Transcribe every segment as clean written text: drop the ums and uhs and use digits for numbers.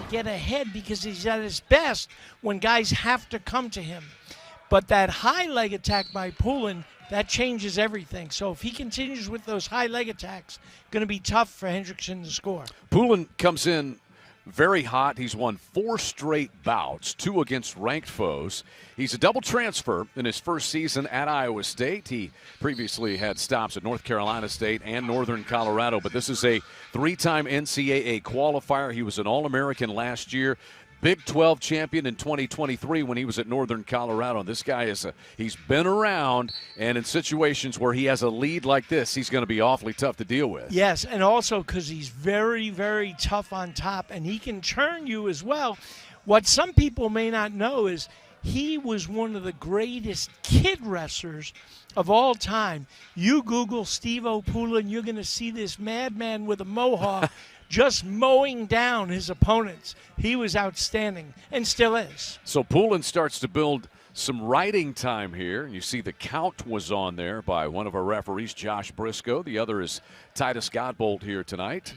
get ahead because he's at his best when guys have to come to him. But that high leg attack by Poulin, that changes everything. So if he continues with those high leg attacks, going to be tough for Hendriksen to score. Poulin comes in very hot. He's won 4 straight bouts, 2 against ranked foes. He's a double transfer in his first season at Iowa State. He previously had stops at North Carolina State and Northern Colorado, but this is a 3-time NCAA qualifier. He was an All-American last year. Big 12 champion in 2023 when he was at Northern Colorado. This guy he's been around, and in situations where he has a lead like this, he's going to be awfully tough to deal with. Yes, and also because he's very, very tough on top, and he can turn you as well. What some people may not know is he was one of the greatest kid wrestlers of all time. You Google Stevo Poulin, you're going to see this madman with a mohawk just mowing down his opponents. He was outstanding and still is. So Poulin starts to build some riding time here. You see the count was on there by one of our referees, Josh Briscoe. The other is Titus Godbolt here tonight.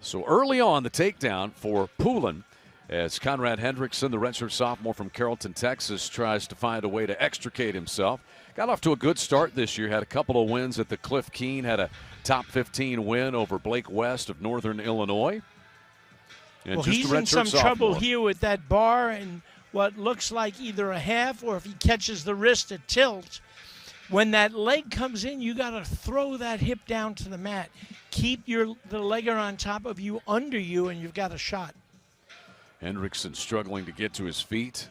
So early on, the takedown for Poulin as Conrad Hendriksen, the redshirt sophomore from Carrollton, Texas, tries to find a way to extricate himself. Got off to a good start this year, had a couple of wins at the Cliff Keen, had a top 15 win over Blake West of Northern Illinois. And well, just he's a in some sophomore. trouble here with that bar and what looks like either a half or if he catches the wrist, a tilt. When that leg comes in, you got to throw that hip down to the mat. Keep the legger on top of you, under you, and you've got a shot. Hendriksen struggling to get to his feet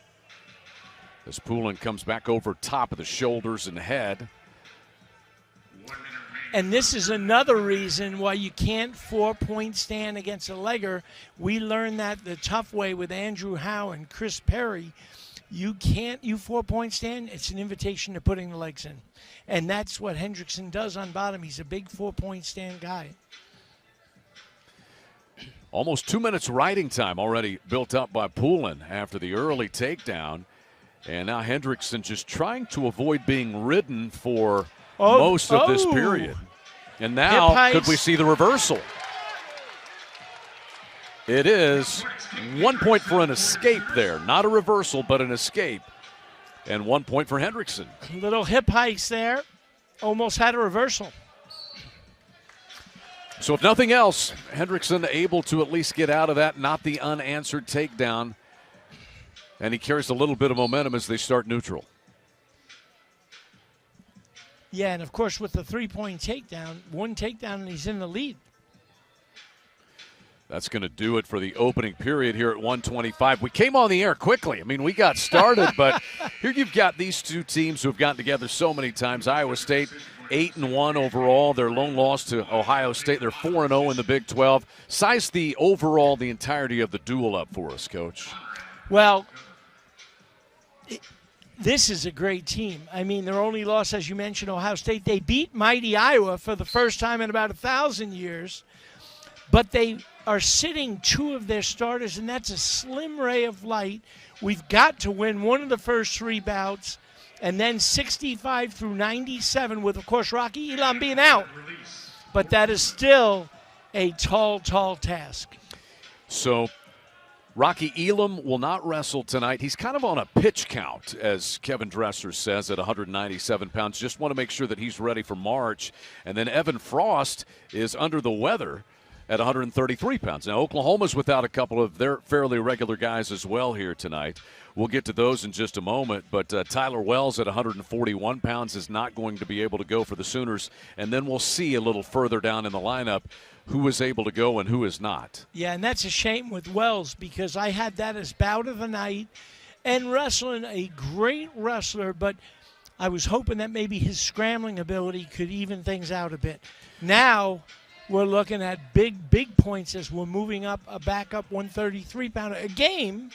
as Poulin comes back over top of the shoulders and head. And this is another reason why you can't 4-point stand against a legger. We learned that the tough way with Andrew Howe and Chris Perry. You 4-point stand, it's an invitation to putting the legs in. And that's what Hendriksen does on bottom. He's a big 4-point stand guy. Almost 2 minutes riding time already built up by Poulin after the early takedown. And now Hendriksen just trying to avoid being ridden for most of this period. And now could we see the reversal? It is 1 point for an escape there. Not a reversal, but an escape. And 1 point for Hendriksen. Little hip hikes there. Almost had a reversal. So if nothing else, Hendriksen able to at least get out of that, not the unanswered takedown. And he carries a little bit of momentum as they start neutral. Yeah, and of course with the 3-point takedown, 1 takedown and he's in the lead. That's going to do it for the opening period here at 125. We came on the air quickly. I mean, we got started, but here you've got these two teams who have gotten together so many times. Iowa State 8-1 overall. Their lone loss to Ohio State. They're 4-0 in the Big 12. Size the entirety of the duel up for us, Coach. Well, this is a great team. I mean, their only loss, as you mentioned, Ohio State. They beat mighty Iowa for the first time in about 1,000 years. But they are sitting 2 of their starters, and that's a slim ray of light. We've got to win one of the first 3 bouts, and then 65 through 97 with, of course, Rocky Elam being out. But that is still a tall, tall task. So Rocky Elam will not wrestle tonight. He's kind of on a pitch count, as Kevin Dresser says, at 197 pounds. Just want to make sure that he's ready for March. And then Evan Frost is under the weather at 133 pounds. Now, Oklahoma's without a couple of their fairly regular guys as well here tonight. We'll get to those in just a moment. But Tyler Wells at 141 pounds is not going to be able to go for the Sooners. And then we'll see a little further down in the lineup who is able to go and who is not. Yeah, and that's a shame with Wells because I had that as bout of the night and wrestling, a great wrestler, but I was hoping that maybe his scrambling ability could even things out a bit. Now we're looking at big points as we're moving up a backup 133-pounder a game,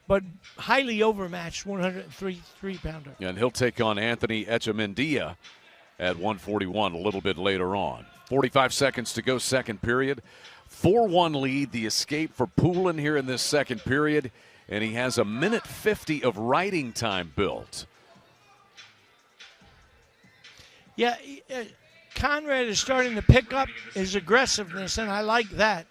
but highly overmatched 133-pounder. And he'll take on Anthony Echemendia at 141 a little bit later on. 45 seconds to go, second period. 4-1 lead, the escape for Poulin here in this second period, and he has a minute 50 of riding time built. Yeah, Conrad is starting to pick up his aggressiveness, and I like that.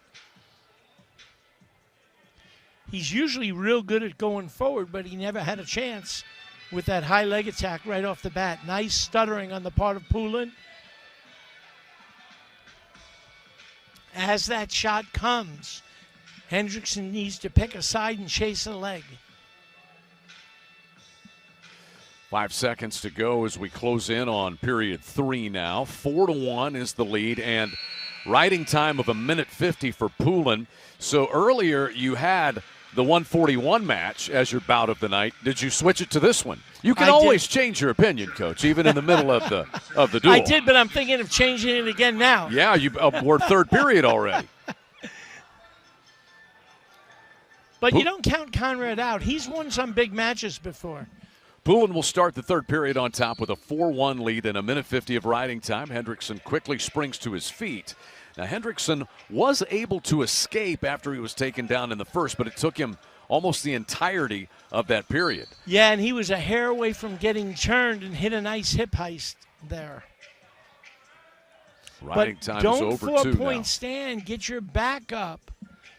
He's usually real good at going forward, but he never had a chance with that high leg attack right off the bat. Nice stuttering on the part of Poulin. As that shot comes, Hendriksen needs to pick a side and chase a leg. 5 seconds to go as we close in on period 3 now. 4-1 is the lead, and riding time of 1:50 for Poulin. So earlier you had the 141 match as your bout of the night. Did you switch it to this one? You can always change your opinion, Coach, even in the middle of the duel. I did, but I'm thinking of changing it again now. Yeah, we're third period already. But you don't count Conrad out. He's won some big matches before. Poulin will start the third period on top with a 4-1 lead and 1:50 of riding time. Hendriksen quickly springs to his feet. Now, Hendriksen was able to escape after he was taken down in the first, but it took him almost the entirety of that period. Yeah, and he was a hair away from getting turned and hit a nice hip heist there. Riding time is over 2 now. Don't 4-point stand. Get your back up.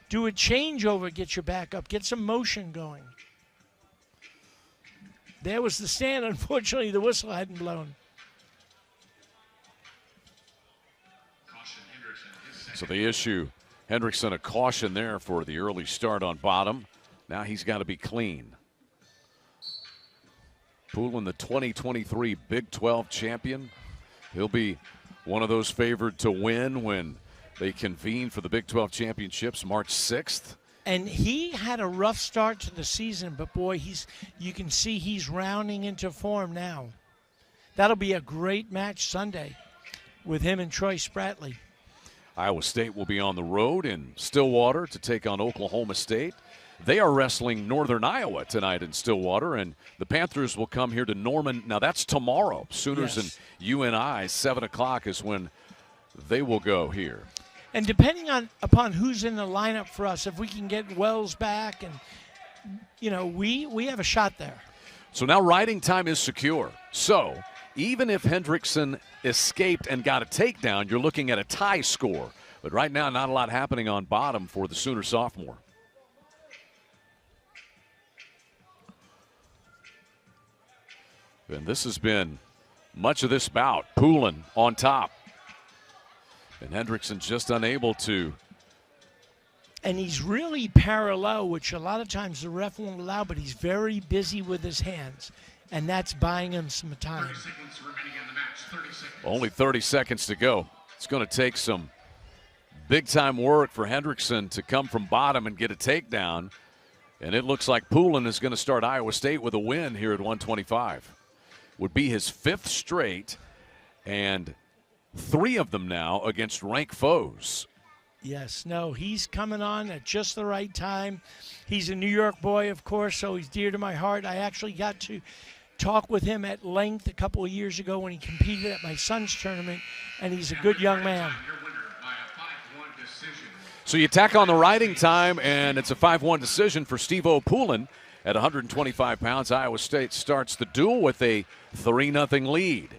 Do a changeover. Get your back up. Get some motion going. There was the stand. Unfortunately, the whistle hadn't blown. So they issue Hendriksen a caution there for the early start on bottom. Now he's got to be clean. Poulin, the 2023 Big 12 champion. He'll be one of those favored to win when they convene for the Big 12 championships March 6th. And he had a rough start to the season, but boy, you can see he's rounding into form now. That'll be a great match Sunday with him and Troy Spratley. Iowa State will be on the road in Stillwater to take on Oklahoma State. They are wrestling Northern Iowa tonight in Stillwater, and the Panthers will come here to Norman. Now, that's tomorrow. Sooners and UNI, 7 o'clock is when they will go here. And depending upon who's in the lineup for us, if we can get Wells back, and, we have a shot there. So now riding time is secure. So even if Hendriksen escaped and got a takedown, you're looking at a tie score. But right now, not a lot happening on bottom for the Sooner sophomore. And this has been much of this bout. Poulin on top. And Hendriksen just unable to. And he's really parallel, which a lot of times the ref won't allow, but he's very busy with his hands. And that's buying him some time. 30 seconds remaining in the match. 30 seconds. Only 30 seconds to go. It's going to take some big-time work for Hendriksen to come from bottom and get a takedown. And it looks like Poulin is going to start Iowa State with a win here at 125. Would be his 5th straight, and 3 of them now against ranked foes. Yes, no, he's coming on at just the right time. He's a New York boy, of course, so he's dear to my heart. I actually got to talk with him at length a couple of years ago when he competed at my son's tournament, and he's a good young man. So you tack on the riding time, and it's a 5-1 decision for Stevo Poulin at 125 pounds. Iowa State starts the duel with a 3-0 lead.